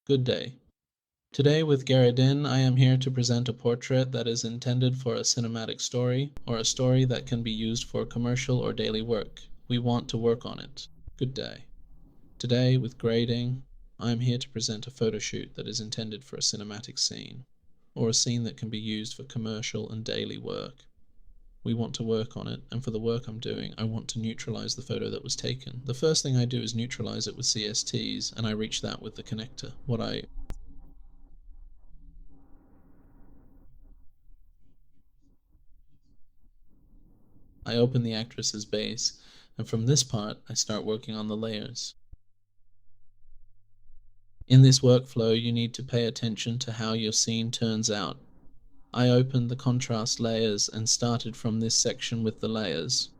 Good day. Today with Garadin, I am here to present a portrait that is intended for a cinematic story, or a story that can be used for commercial or daily work. We want to work on it. Good day. Today with grading, I am here to present a photo shoot that is intended for a cinematic scene, or a scene that can be used for commercial and daily work. We want to work on it, and for the work I'm doing, I want to neutralize the photo that was taken. The first thing I do is neutralize it with CSTs, and I reach that with the connector. I open the actress's base, and from this part I start working on the layers. In this workflow, you need to pay attention to how your scene turns out. I opened the contrast layers and started from this section with the layers.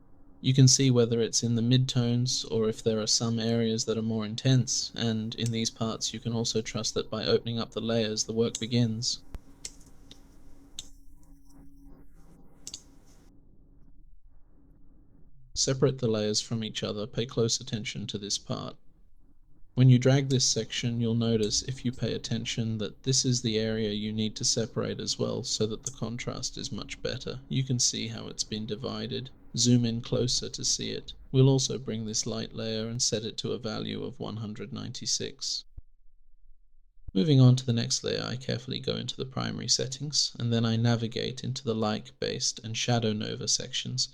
You can see whether it's in the midtones or if there are some areas that are more intense, and in these parts you can also trust that by opening up the layers the work begins. Separate the layers from each other, pay close attention to this part. When you drag this section, you'll notice, if you pay attention, that this is the area you need to separate as well so that the contrast is much better. You can see how it's been divided. Zoom in closer to see it. We'll also bring this light layer and set it to a value of 196. Moving on to the next layer, I carefully go into the primary settings, and then I navigate into the like-based and shadow nova sections.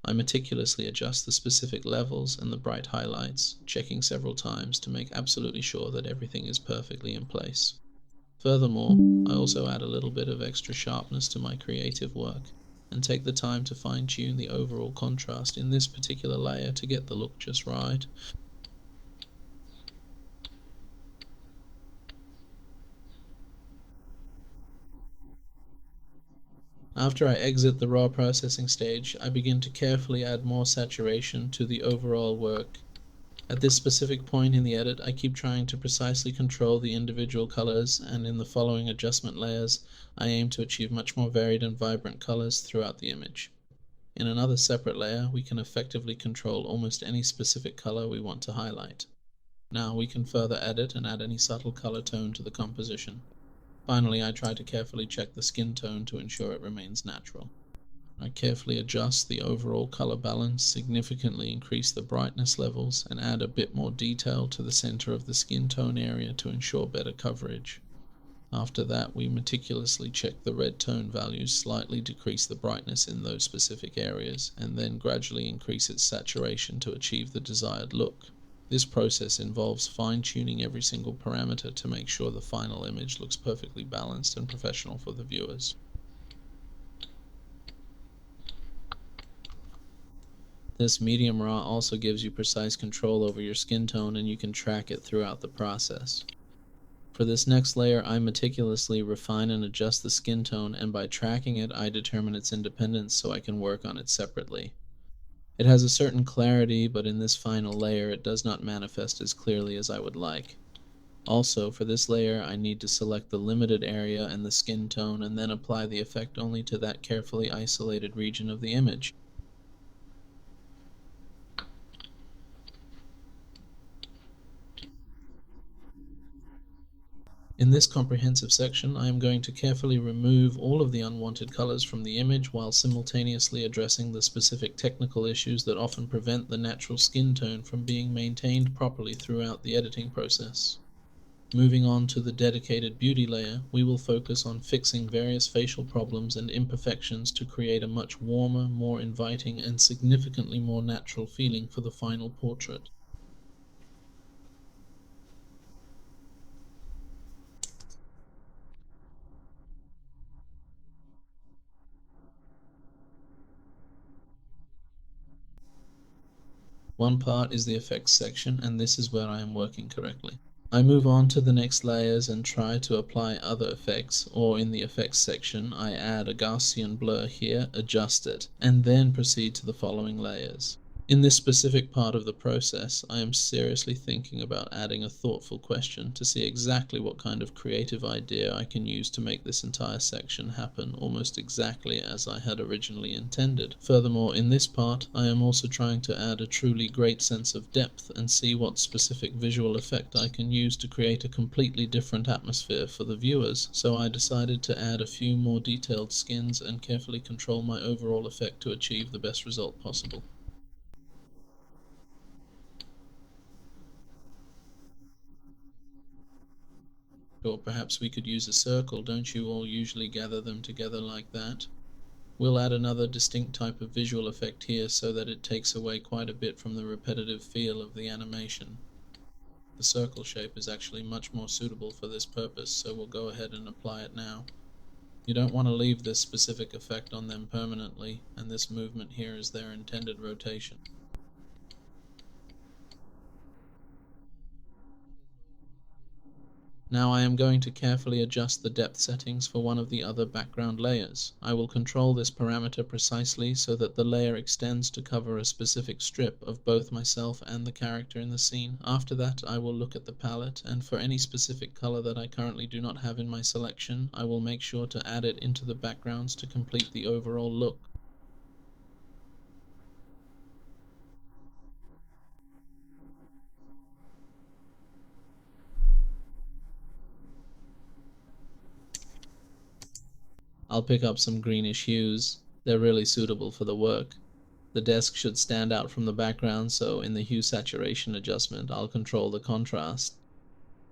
I meticulously adjust the specific levels and the bright highlights, checking several times to make absolutely sure that everything is perfectly in place. Furthermore, I also add a little bit of extra sharpness to my creative work, and take the time to fine-tune the overall contrast in this particular layer to get the look just right. After I exit the raw processing stage, I begin to carefully add more saturation to the overall work. At this specific point in the edit, I keep trying to precisely control the individual colors, and in the following adjustment layers, I aim to achieve much more varied and vibrant colors throughout the image. In another separate layer, we can effectively control almost any specific color we want to highlight. Now we can further edit and add any subtle color tone to the composition. Finally, I try to carefully check the skin tone to ensure it remains natural. I carefully adjust the overall color balance, significantly increase the brightness levels, and add a bit more detail to the center of the skin tone area to ensure better coverage. After that, we meticulously check the red tone values, slightly decrease the brightness in those specific areas, and then gradually increase its saturation to achieve the desired look. This process involves fine-tuning every single parameter to make sure the final image looks perfectly balanced and professional for the viewers. This medium raw also gives you precise control over your skin tone, and you can track it throughout the process. For this next layer, I meticulously refine and adjust the skin tone, and by tracking it, I determine its independence so I can work on it separately. It has a certain clarity, but in this final layer it does not manifest as clearly as I would like. Also, for this layer I need to select the limited area and the skin tone, and then apply the effect only to that carefully isolated region of the image. In this comprehensive section, I am going to carefully remove all of the unwanted colors from the image while simultaneously addressing the specific technical issues that often prevent the natural skin tone from being maintained properly throughout the editing process. Moving on to the dedicated beauty layer, we will focus on fixing various facial problems and imperfections to create a much warmer, more inviting, and significantly more natural feeling for the final portrait. One part is the effects section, and this is where I am working correctly. I move on to the next layers and try to apply other effects, or in the effects section I add a Gaussian blur here, adjust it, and then proceed to the following layers. In this specific part of the process, I am seriously thinking about adding a thoughtful question to see exactly what kind of creative idea I can use to make this entire section happen almost exactly as I had originally intended. Furthermore, in this part, I am also trying to add a truly great sense of depth and see what specific visual effect I can use to create a completely different atmosphere for the viewers, so I decided to add a few more detailed skins and carefully control my overall effect to achieve the best result possible. Or perhaps we could use a circle. Don't you all usually gather them together like that? We'll add another distinct type of visual effect here so that it takes away quite a bit from the repetitive feel of the animation. The circle shape is actually much more suitable for this purpose, so we'll go ahead and apply it now. You don't want to leave this specific effect on them permanently, and this movement here is their intended rotation. Now I am going to carefully adjust the depth settings for one of the other background layers. I will control this parameter precisely so that the layer extends to cover a specific strip of both myself and the character in the scene. After that, I will look at the palette, and for any specific color that I currently do not have in my selection, I will make sure to add it into the backgrounds to complete the overall look. I'll pick up some greenish hues. They're really suitable for the work. The desk should stand out from the background, so in the hue saturation adjustment, I'll control the contrast.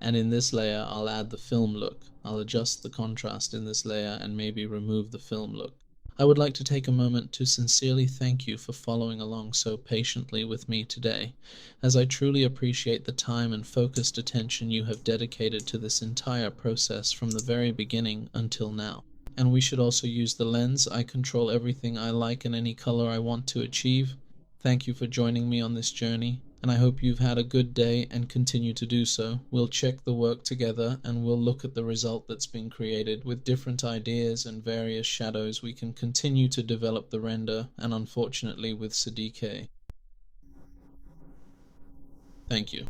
And in this layer, I'll add the film look. I'll adjust the contrast in this layer and maybe remove the film look. I would like to take a moment to sincerely thank you for following along so patiently with me today, as I truly appreciate the time and focused attention you have dedicated to this entire process from the very beginning until now. And we should also use the lens. I control everything I like and any color I want to achieve. Thank you for joining me on this journey, and I hope you've had a good day and continue to do so. We'll check the work together and we'll look at the result that's been created. With different ideas and various shadows, we can continue to develop the render, and unfortunately with CDK. Thank you.